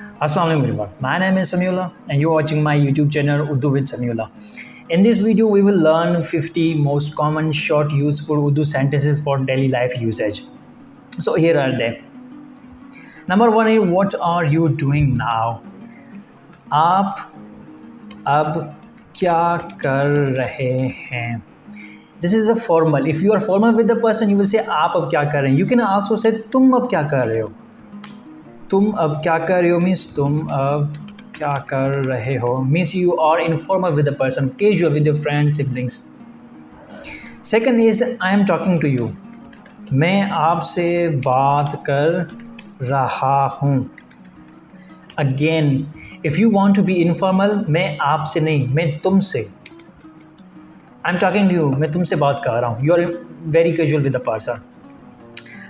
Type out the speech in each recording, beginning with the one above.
Assalamu alaikum everyone. My name is Samyula and you're watching my YouTube channel Urdu with Samyula. In this video, we will learn 50 most common short useful Urdu sentences for daily life usage. So here are they. Number one is what are you doing now? आप अब क्या कर रहे हैं? This is a formal. If you are formal with the person, you will say आप अब क्या कर रहे हैं. You can also say तुम अब क्या कर रहे हो. तुम अब क्या कर रहे हो मीन्स तुम अब क्या कर रहे हो means you are informal with the person, casual with your friend siblings. Second is I am talking to you. मैं आपसे बात कर रहा हूँ. Again if you want to be informal, मैं आपसे नहीं, मैं तुमसे. I am talking to you, मैं तुमसे बात कर रहा हूँ. You are very casual with the person.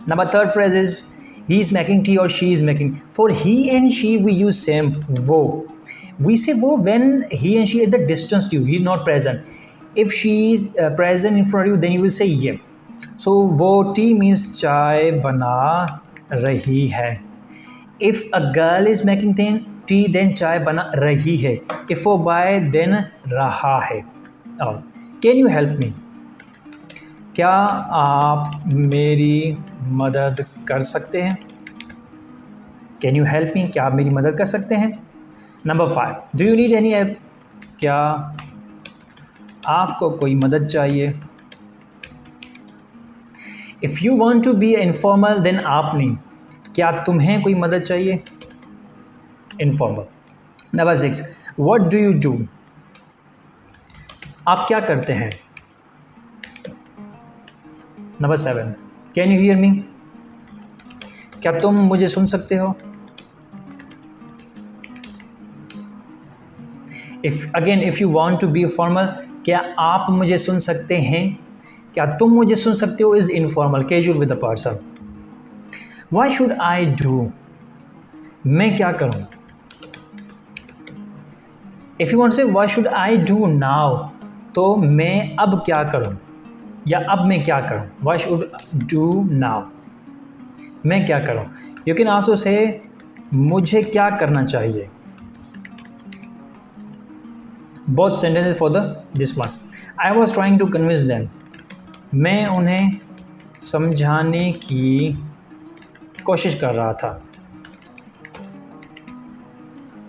Number third phrase is he is making tea or she is making. For he and she we use same wo. We say wo when he and she at the distance to you, he is not present. If she is present in front of you, then you will say ye. So wo tea means चाय बना रही है. If a girl is making tea, then चाय बना रही है. If वो buy, then रहा है. Can you help me? क्या आप मेरी मदद कर सकते हैं? Can you help me? क्या आप मेरी मदद कर सकते हैं? Number 5, do you need any help? क्या आपको कोई मदद चाहिए? If you want to be informal then आप नहीं. क्या तुम्हें कोई मदद चाहिए? Informal. Number 6, what do you do? आप क्या करते हैं? Number 7, can you hear me? क्या तुम मुझे सुन सकते हो? If you want to be formal, क्या आप मुझे सुन सकते हैं? क्या तुम मुझे सुन सकते हो is informal, casual with the person. What should I do? मैं क्या करूं? If you want say what should I do now, तो मैं अब क्या करूं या अब मैं क्या करूं. व्हाट शुड डू नाउ, मैं क्या करूं. यू कैन आल्सो से मुझे क्या करना चाहिए. Both sentences for this one. I was trying to convince them. मैं उन्हें समझाने की कोशिश कर रहा था.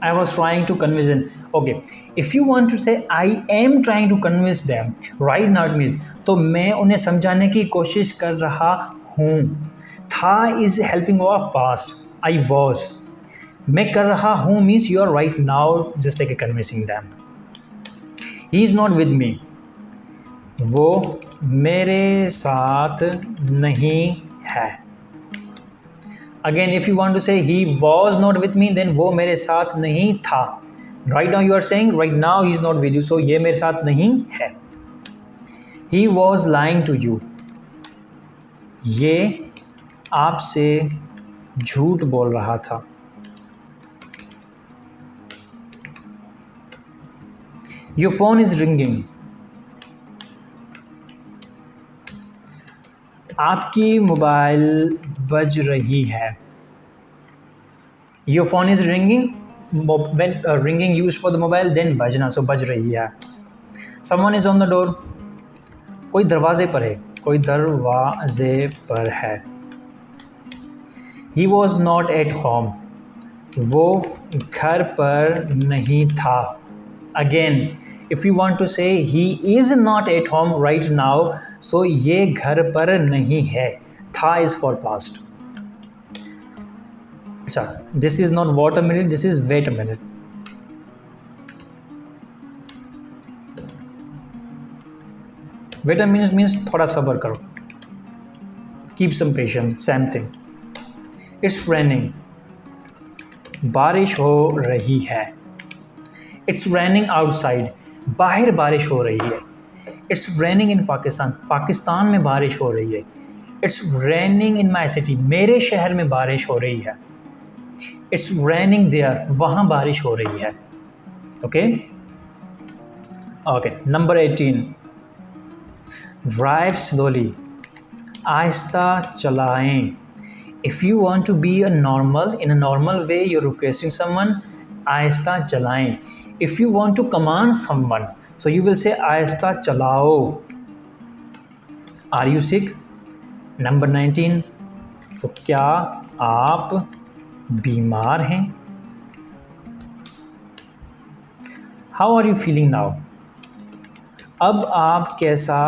I was trying to convince them. Okay, if you want to say I am trying to convince them, right now it means तो मैं उन्हें समझाने की कोशिश कर रहा हूँ. था is helping over past. I was. मैं कर रहा हूँ means you are right now just like convincing them. He is not with me. वो मेरे साथ नहीं है. Again, if you want to say he was not with me, then वो मेरे साथ नहीं था. Right now you are saying right now he is not with you, so ये मेरे साथ नहीं है. He was lying to you. ये आपसे झूठ बोल रहा था. Your phone is ringing. आपकी मोबाइल बज रही है. Your phone is ringing. When ringing use for the mobile, then बजना, सो बज रही है. Someone is on the door. कोई दरवाजे पर है. कोई दरवाजे पर है. He was not at home. वो घर पर नहीं था. Again if you want to say he is not at home right now, so ये घर पर नहीं है. था इज़ फॉर पास्ट. अच्छा, this is not what a minute, this is wait a minute. Wait a minute means थोड़ा सब्र करो. Keep some patience, same thing. It's raining. बारिश हो रही है. It's raining outside. बाहर बारिश हो रही है. It's raining in Pakistan. Pakistan में बारिश हो रही है. It's raining in my city. मेरे शहर में बारिश हो रही है. It's raining there. वहाँ बारिश हो रही है. Okay okay. Number 18, drive slowly. आहिस्ता चलाएं. If you want to be a normal in a normal way you are requesting someone, आहिस्ता चलाएं. If you want to command someone, so you will say आहिस्ता चलाओ. Are you sick? नंबर 19, तो क्या आप बीमार हैं? How are you feeling now? अब आप कैसा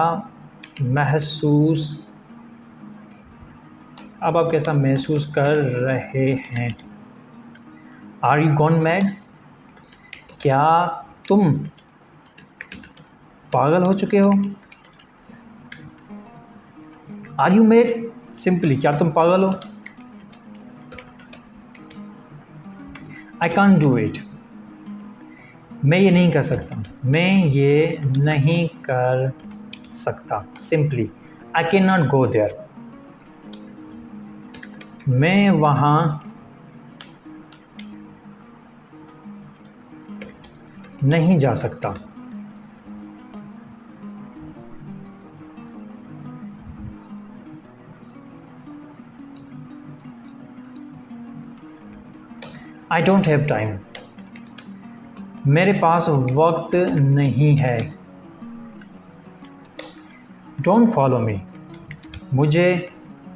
महसूस कर रहे हैं? Are you gone mad? क्या तुम पागल हो चुके हो? Are you mad? सिंपली क्या तुम पागल हो? I can't do it. मैं ये नहीं कर सकता. मैं ये नहीं कर सकता. Simply I can not go there. मैं वहाँ नहीं जा सकता. I don't have time. मेरे पास वक्त नहीं है. Don't follow me. मुझे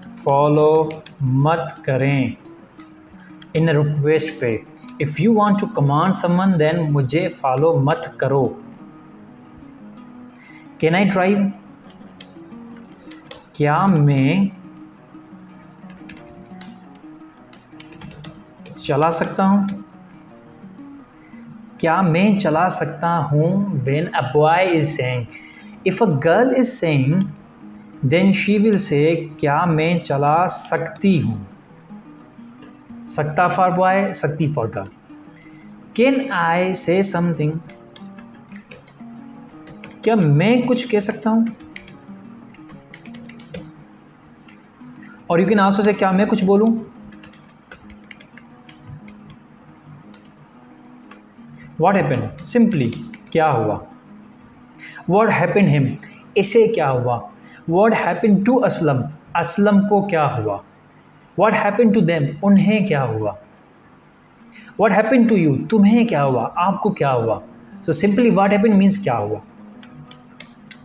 फॉलो मत करें. In a request way, if you want to command someone then मुझे फॉलो मत करो. Can I drive? क्या मैं चला सकता हूँ? क्या मैं चला सकता हूँ? When a boy is saying, if a girl is saying, then she will say क्या मैं चला सकती हूँ. सकता for boy, सकती for girl. Can I say something? क्या मैं कुछ कह सकता हूँ? और you can also say क्या मैं कुछ बोलूँ? What happened? Simply क्या हुआ? What happened him? इसे क्या हुआ? What happened to Aslam? Aslam को क्या हुआ? What happened to them? उन्हें क्या हुआ? What happened to you? तुम्हें क्या हुआ? आपको क्या हुआ? So simply what happened means क्या हुआ?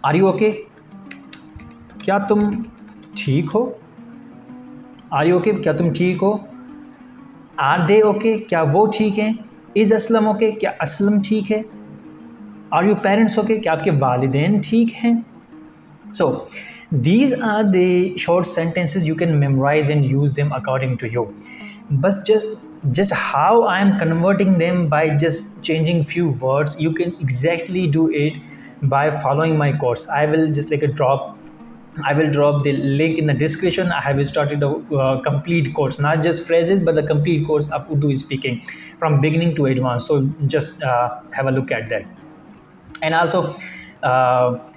Are you okay? क्या तुम ठीक हो? Are you okay? क्या तुम ठीक हो? Are they okay? क्या वो ठीक हैं? Is Aslam okay? क्या असलम ठीक है? Are your parents okay? क्या आपके वालिदैन ठीक हैं? So these are the short sentences you can memorize and use them according to you. But just how I am converting them by just changing few words, you can exactly do it by following my course. I will just I will drop the link in the description. I have started a complete course, not just phrases, but the complete course of Urdu speaking from beginning to advanced. So just have a look at that. And also,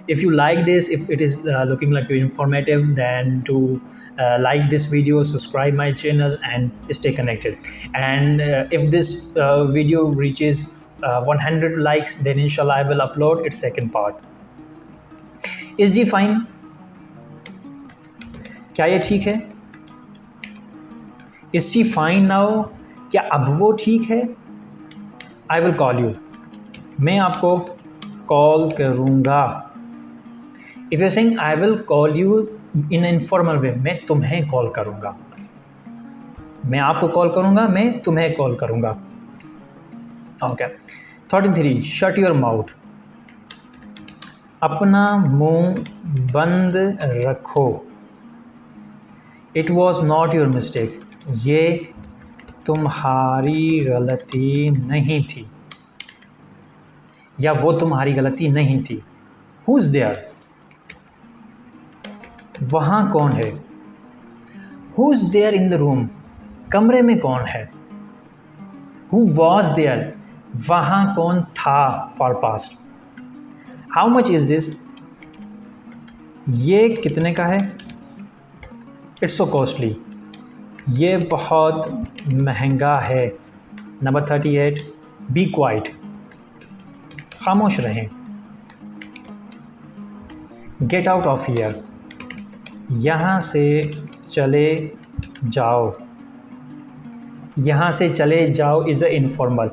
if you like this, if it is looking like you're informative, then to like this video, subscribe my channel, and stay connected. And if this video reaches 100 likes, then inshallah I will upload its second part. Is ji fine? क्या ये ठीक है? Is she fine now? क्या अब वो ठीक है? I will call you. मैं आपको कॉल करूँगा. If you're saying I will call you in an informal way, मैं तुम्हें कॉल करूँगा. मैं आपको कॉल करूँगा, मैं तुम्हें कॉल करूँगा. Okay. 33. Shut your mouth. अपना मुंह बंद रखो. It was not your mistake. ये तुम्हारी गलती नहीं थी, या वो तुम्हारी गलती नहीं थी. Who's there? वहाँ कौन है? Who's there in the room? कमरे में कौन है? Who was there? वहाँ कौन था for past. How much is this? ये कितने का है? It's so costly. ये बहुत महंगा है. नंबर 38. Be quiet. खामोश रहें. Get out of here. यहाँ से चले जाओ, यहाँ से चले जाओ is a informal.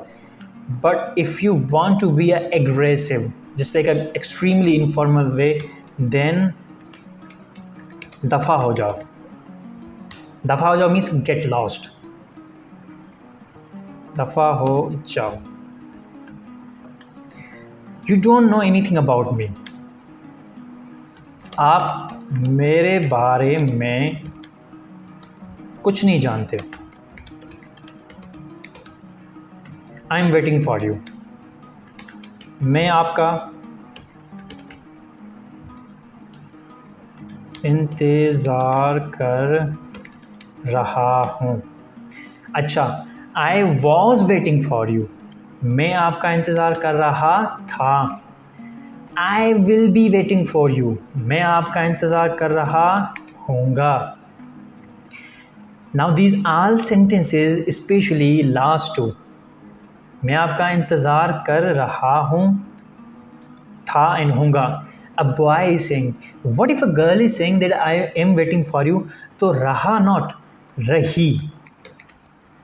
But if you want to be a aggressive, just like an extremely informal way, then दफ़ा हो जाओ. दफ़ा हो जाओ means get lost. दफ़ा हो जाओ. You don't know anything about me. आप मेरे बारे में कुछ नहीं जानते. I am waiting for you. मैं आपका इंतज़ार कर रहा हूँ. अच्छा, I was waiting for you. मैं आपका इंतज़ार कर रहा था. I will be waiting for you. मैं आपका इंतज़ार कर रहा हूँगा. Now these all sentences, specially last two, मैं आपका इंतज़ार कर रहा हूँ, था एंड हूँगा. A boy is saying, what if a girl is saying that I am waiting for you? तो रहा not, रही.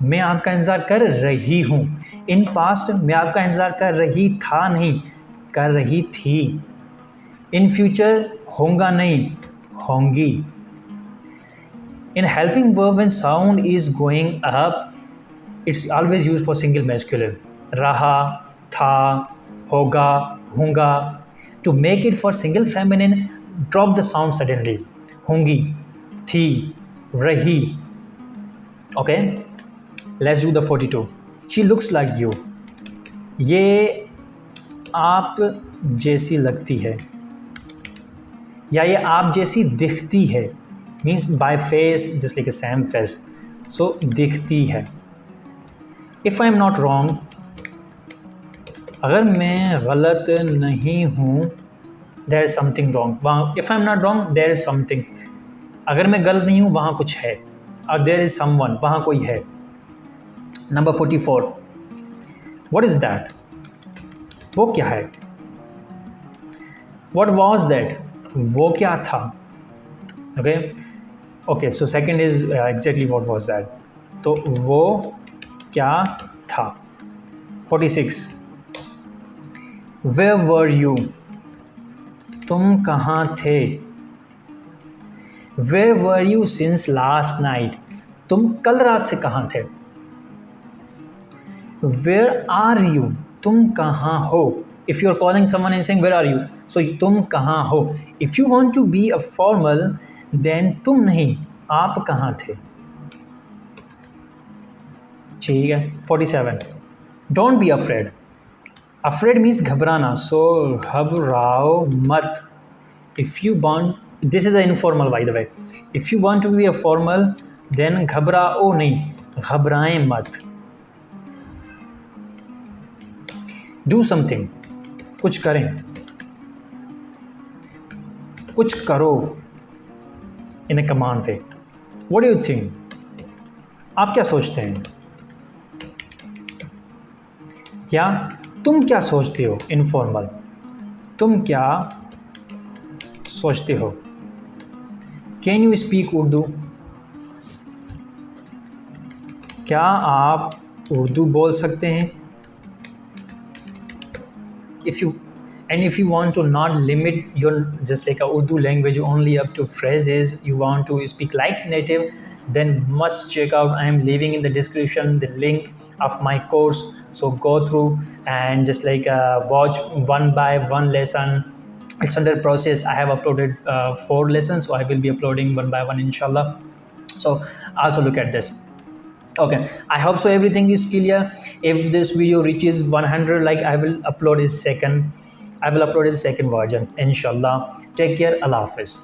मैं आपका इंतज़ार कर रही हूँ. इन पास्ट मैं आपका इंतज़ार कर रही था नहीं, कर रही थी. इन फ्यूचर होगा नहीं, होंगी. In helping verb when sound is going up, it's always used for single masculine. रहा, था, होगा, होंगा. To make it for single feminine, drop the sound suddenly. होंगी, थी, रही. Okay, let's do the 42. She looks like you. ये आप जैसी लगती है, या ये आप जैसी दिखती है. Means by face, just like a same face. So दिखती है. If I am not wrong, अगर मैं गलत नहीं हूँ, there is something wrong. वहाँ if I am not wrong, there is something. अगर मैं गलत नहीं हूँ, वहाँ कुछ है. और there is someone, वहाँ कोई है. Number 44. What is that? वो क्या है? What was that? वो क्या था? Okay, so second is exactly what was that. तो वो क्या था? 46. Where were you? तुम कहाँ थे? Where were you since last night? तुम कल रात से कहाँ थे? Where are you? तुम कहाँ हो? If you are calling someone and saying where are you, so तुम कहाँ हो. If you want to be a formal, then तुम नहीं, आप कहाँ थे. ठीक है. 47. Don't be afraid. Afraid means घबराना, so घबराओ मत. If you want, this is an informal by the way. If you want to be a formal, then घबराओ नहीं, घबराएं मत. Do something. कुछ करें, कुछ करो. In a command way. What do you think? आप क्या सोचते हैं? या तुम क्या सोचते हो? इनफॉर्मल. तुम क्या सोचते हो? Can you speak Urdu? क्या आप उर्दू बोल सकते हैं? If you want to not limit your just like a Urdu language only up to phrases, you want to speak like native, then must check out. I am leaving in the description the link of my course, so go through and just like watch one by one lesson. It's under process. I have uploaded 4 lessons, so I will be uploading one by one inshallah. So also look at this. Okay, I hope so everything is clear. If this video reaches 100 like, I will upload a second version inshallah. Take care. Allah Hafiz.